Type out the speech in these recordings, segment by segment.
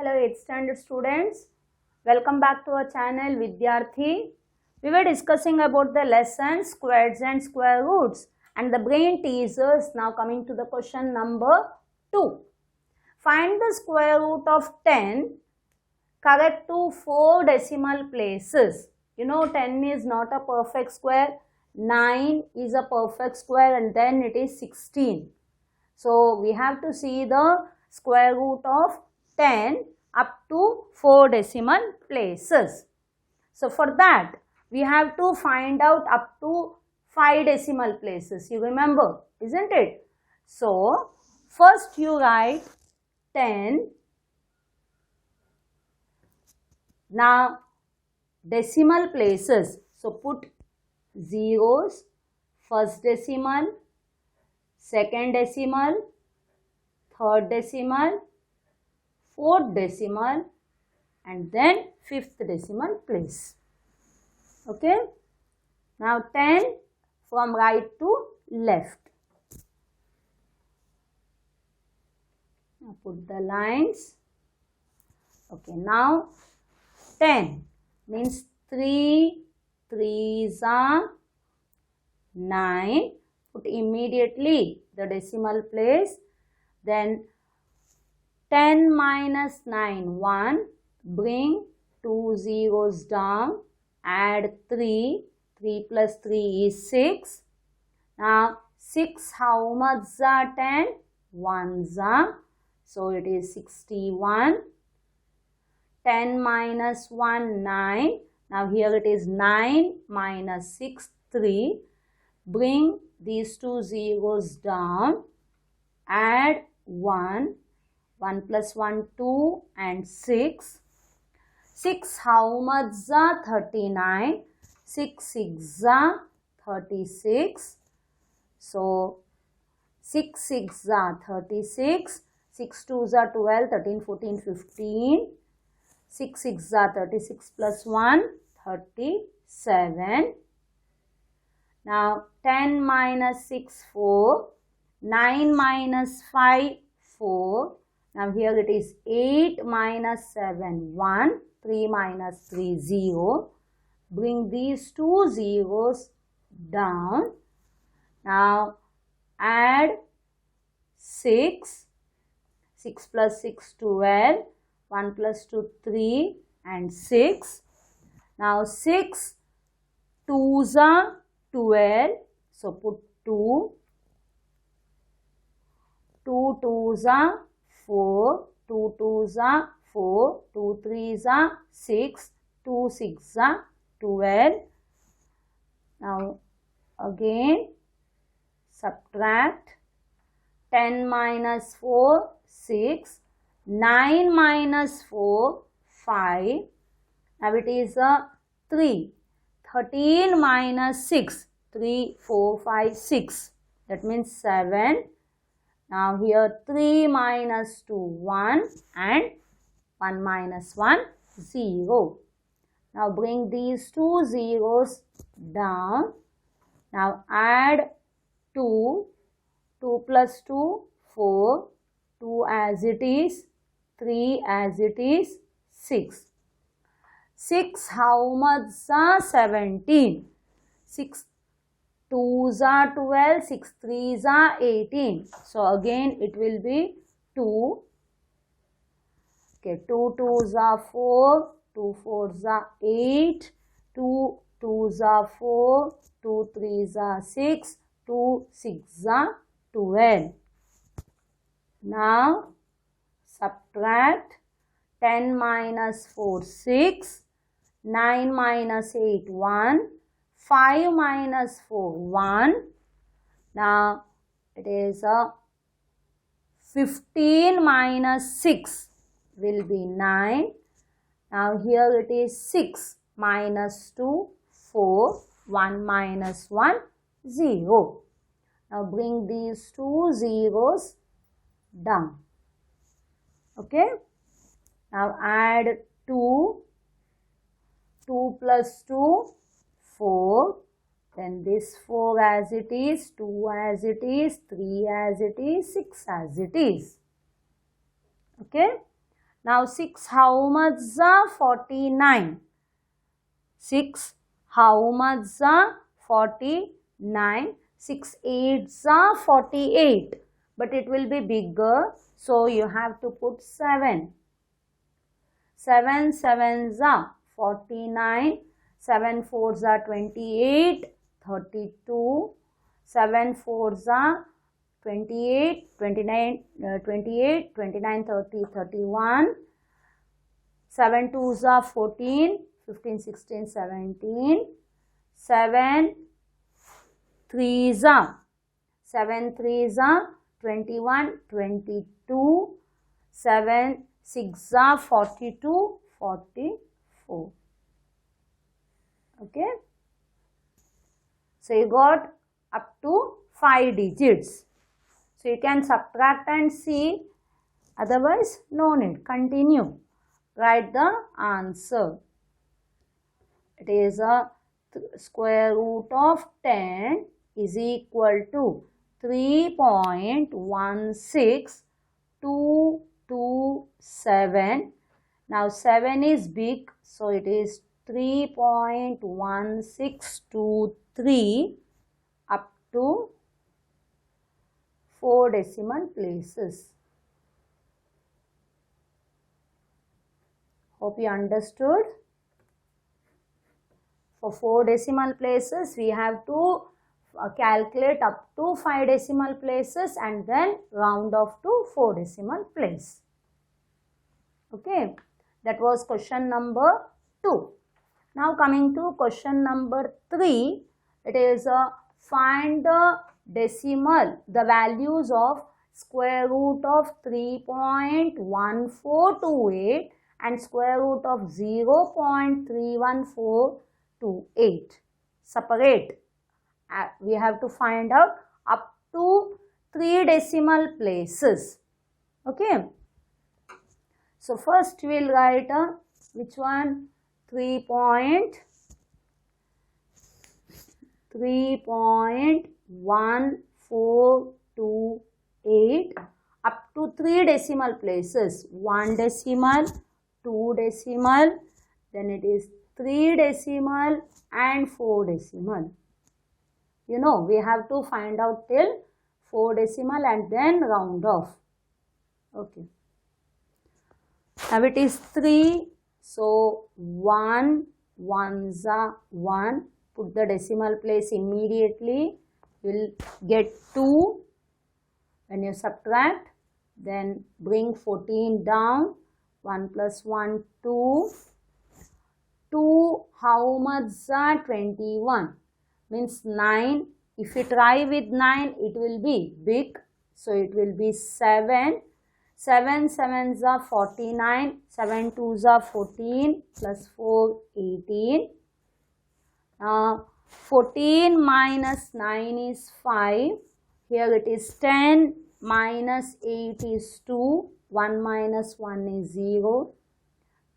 Hello 8th standard students, welcome back to our channel Vidyarthi. We were discussing about the lessons squares and square roots and the brain teasers. Now coming to the question number 2. Find the square root of 10 correct to 4 decimal places. You know 10 is not a perfect square, 9 is a perfect square and then it is 16. So we have to see the square root of 10 up to 4 decimal places. So for that we have to find out up to 5 decimal places. You remember, isn't it? So first you write 10. Now decimal places. So put zeros, first decimal, second decimal, third decimal, fourth decimal and then fifth decimal place. Okay. Now 10 from right to left. Now put the lines. Okay. Now 10 means 3 3s are 9. Put immediately the decimal place. Then 10 minus 9, 1. Bring 2 zeros down. Add 3. 3 plus 3 is 6. Now 6 how much are 10? 1s are. So it is 61. 10 minus 1, 9. Now here it is 9 minus 6, 3. Bring these 2 zeros down. Add 1. 1 plus 1, 2 and 6. 6 how much are 39? 6 6 are 36. So 6 6 are 36. 6 2s are 12, 13, 14, 15. 6 6 are 36 plus 1, 37. Now 10 minus 6, 4. 9 minus 5, 4. Now here it is 8 minus 7, 1. 3 minus 3, 0. Bring these 2 zeros down. Now add 6. 6 plus 6, 12. 1 plus 2, 3 and 6. Now 6 2s are 12. So put 2. 2 2s are 4. 2 2s are 4. 2 3s are 6. 2 6 are 12. Now again subtract. 10 minus 4, 6. 9 minus 4, 5. Now it is a 3. 13 minus 6, 3, 4, 5, 6. That means 7. Now here 3 minus 2, 1 and 1 minus 1, 0. Now bring these 2 zeros down. Now add 2. 2 plus 2, 4. 2 as it is. 3 as it is. 6. 6 how much are 17? 6 2s are 12. 6 3s are 18. So again it will be 2. Okay, 2 2s are 4. 2 4s are 8. 2 2s are 4. 2 3s are 6. 2 6s are 12. Now subtract. 10 minus 4, 6. 9 minus 8, 1. 5 minus 4, 1. Now it is a 15 minus 6 will be 9. Now here it is 6 minus 2, 4. 1 minus 1, 0. Now bring these 2 zeros down. Okay. Now add 2. 2 plus 2, 4. Then this 4 as it is, 2 as it is, 3 as it is, 6 as it is. Okay. Now 6 how much za 49? 6 how much za 49? 6 8 za 48. But it will be bigger, so you have to put 7. 7 7 za 49. 7 4 za 28. 32. 7 4 za 28, 29, 28, 29, 30, 31. 7 2 za 14, 15, 16, 17. 7 3 za 7 3 za 21, 22. 7 6 za 42, 44. Okay. So you got up to 5 digits. So you can subtract and see, otherwise no need. Continue. Write the answer. It is a square root of 10 is equal to 3.16227. Now 7 is big, so it is 3.1623 up to 4 decimal places. Hope you understood. For 4 decimal places, we have to calculate up to 5 decimal places and then round off to 4 decimal place. Okay, that was question number 2. Now coming to question number 3, it is find the values of square root of 3.1428 and square root of 0.31428. Separate. We have to find out up to 3 decimal places. Okay. So first we will write which one? 3.1428 up to 3 decimal places. 1 decimal, 2 decimal, then it is 3 decimal and 4 decimal. You know, we have to find out till 4 decimal and then round off. Okay. Now it is 3. So 1, 1 za 1. Put the decimal place immediately. You will get 2. When you subtract, then bring 14 down. 1 plus 1, 2. 2 how much za 21? Means 9. If you try with 9, it will be big. So it will be 7. 7 7 za 49. 7 2 za 14 plus 4 18. 14 minus 9 is 5. Here it is 10 minus 8 is 2. 1 minus 1 is 0.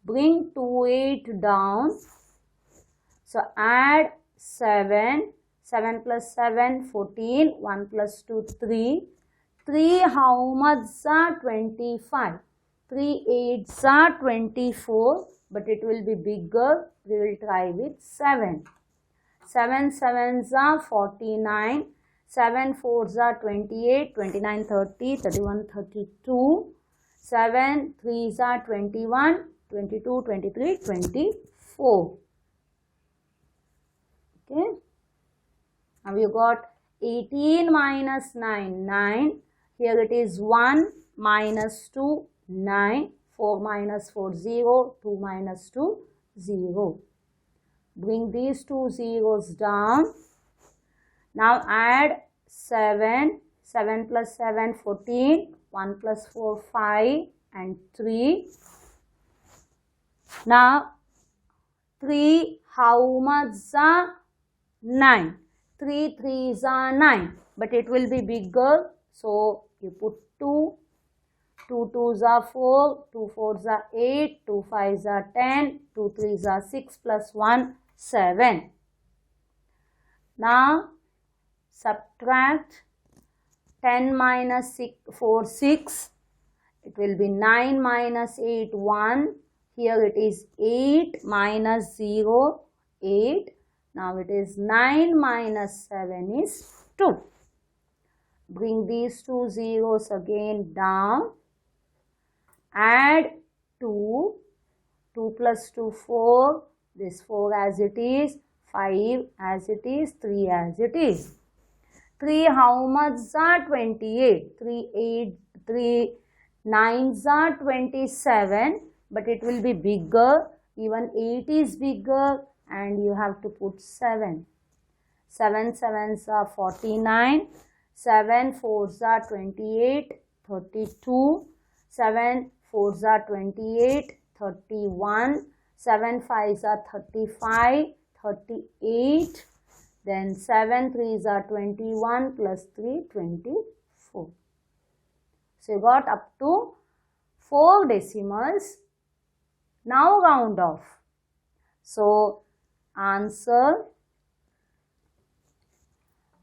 Bring 2 8 down. So add 7. 7 plus 7 14. 1 plus 2 3. 3 how much za 25? 3 8 za 24, but it will be bigger. We will try with 7. 7 7 za 49. 7 4 za 28. 29 30. 31 32. 7 3 za 21. 22 23 24. Okay. Now you got 18 minus 9, 9. Here it is 1 minus 2, 9. 4 minus 4, 0. 2 minus 2, 0. Bring these two zeros down. Now add 7. 7 plus 7, 14. 1 plus 4, 5 and 3. Now 3 how much za 9? 3 3 za 9, but it will be bigger, so you put 2. 2 2 za 4, 2 4 za 8, 2 5 za 10, 2 3 za 6 plus 1 7. Now subtract 10 minus 4 6. It will be 9 minus 8, 1. Here it is 8 minus 0, 8. Now it is 9 minus 7 is 2. Bring these two zeros again down. Add 2. 2 plus 2, 4. This 4 as it is. 5 as it is. 3 as it is. 3 how much are 28? 3 9s are 27, but it will be bigger. Even 8 is bigger and you have to put 7. 7 sevens are 49. 7 4s are 28, 32. 7 4s are 28, 31. 7 5s are 35, 38. Then 7 3s are 21 plus 3, 24. So you got up to 4 decimals. Now round off. So answer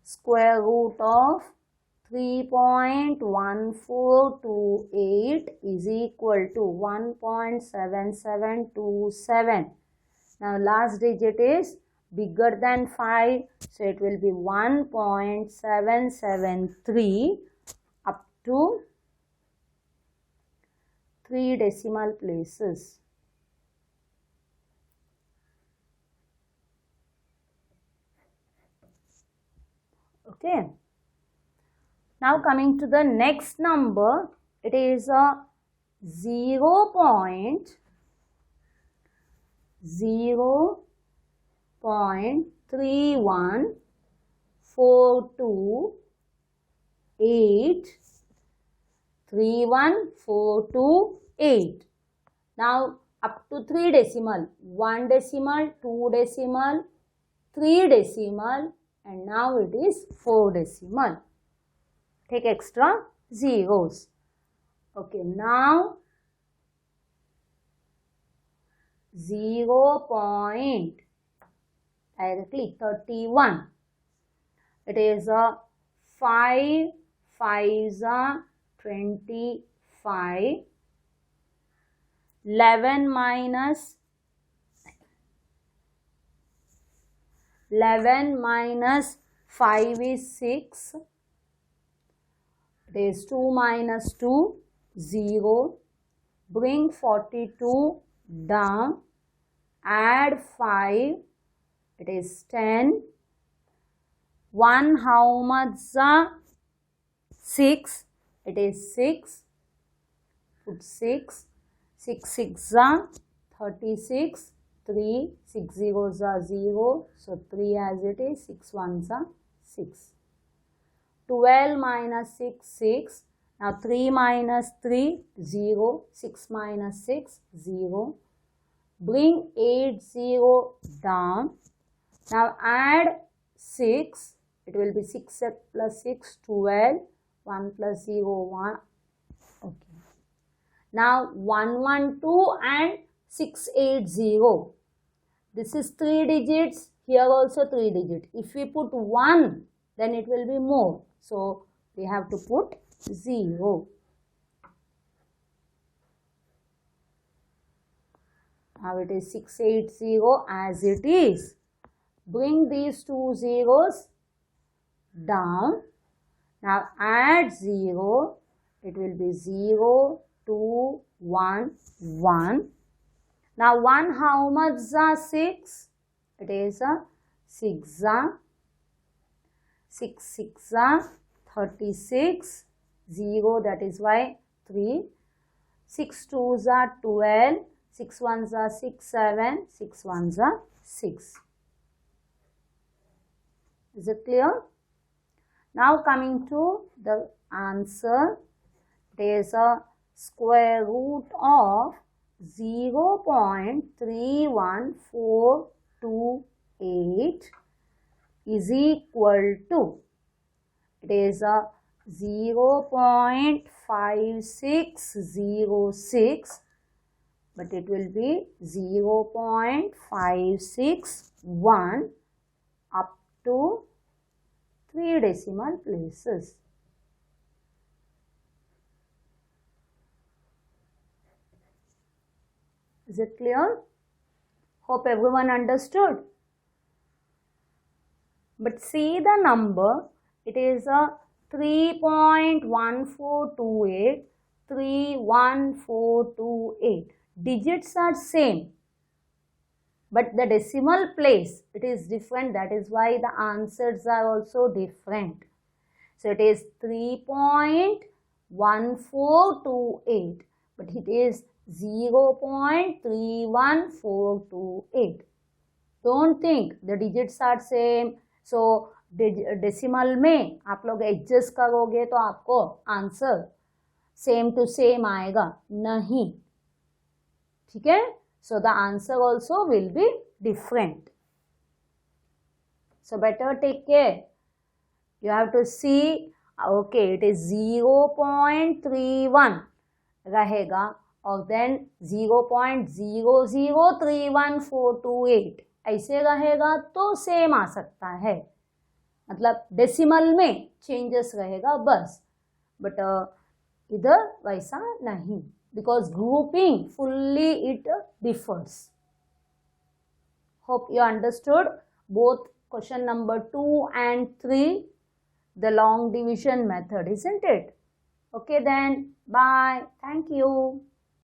square root of 3.1428 is equal to 1.7727. Now last digit is bigger than 5, so it will be 1.773 up to 3 decimal places. Okay. Now coming to the next number, it is a 0.31428. Now up to 3 decimal, 1 decimal, 2 decimal, 3 decimal, and now it is 4 decimal. Take extra zeros. Okay, now 0.31. It is a 5 5s are 25. 11 minus 5 is 6. It is 2 minus 2, 0. Bring 42 down. Add 5. It is 10. 1 how much? 6. It is 6. Put 6. 6 6 36. 3. 6 zeros are 0. So 3 as it is. 6 ones are 6. 12 minus 6, 6. Now 3 minus 3, 0. 6 minus 6, 0. Bring 8 0 down. Now add 6. It will be 6 plus 6, 12. 1 plus 0, 1. Okay. Now 112 and 680. This is 3 digits. Here also 3 digits. If we put 1, then it will be more. So we have to put 0. Now it is 680 as it is. Bring these two zeros down. Now add 0. It will be 0, 2, 1, 1. Now 1 how much? 6. It is a 6. 6 6 36. 0, that is why 3. 6 2s are 12. 6 1s are 6 7. 6 1s are 6. Is it clear? Now coming to the answer, there is a square root of 0.31428 is equal to, it is a 0.5606, but it will be 0.561 up to 3 decimal places. Is it clear? Hope everyone understood. But see the number, it is a 3.1428, 31428. Digits are same, but the decimal place, it is different. That is why the answers are also different. So it is 3.1428, but it is 0.31428. Don't think the digits are same. So decimal में आप लोग adjust करोगे तो आपको answer same to same आएगा नहीं, ठीक है. So the answer also will be different. So better take care. You have to see, okay, it is 0.31 रहेगा और then 0.0031428 ऐसे रहेगा तो सेम आ सकता है. मतलब डेसिमल में चेंजेस रहेगा बस, बट इधर वैसा नहीं, because grouping fully it differs. Hope you understood both question number 2 and 3, the long division method, isn't it? Okay then, bye. Thank you.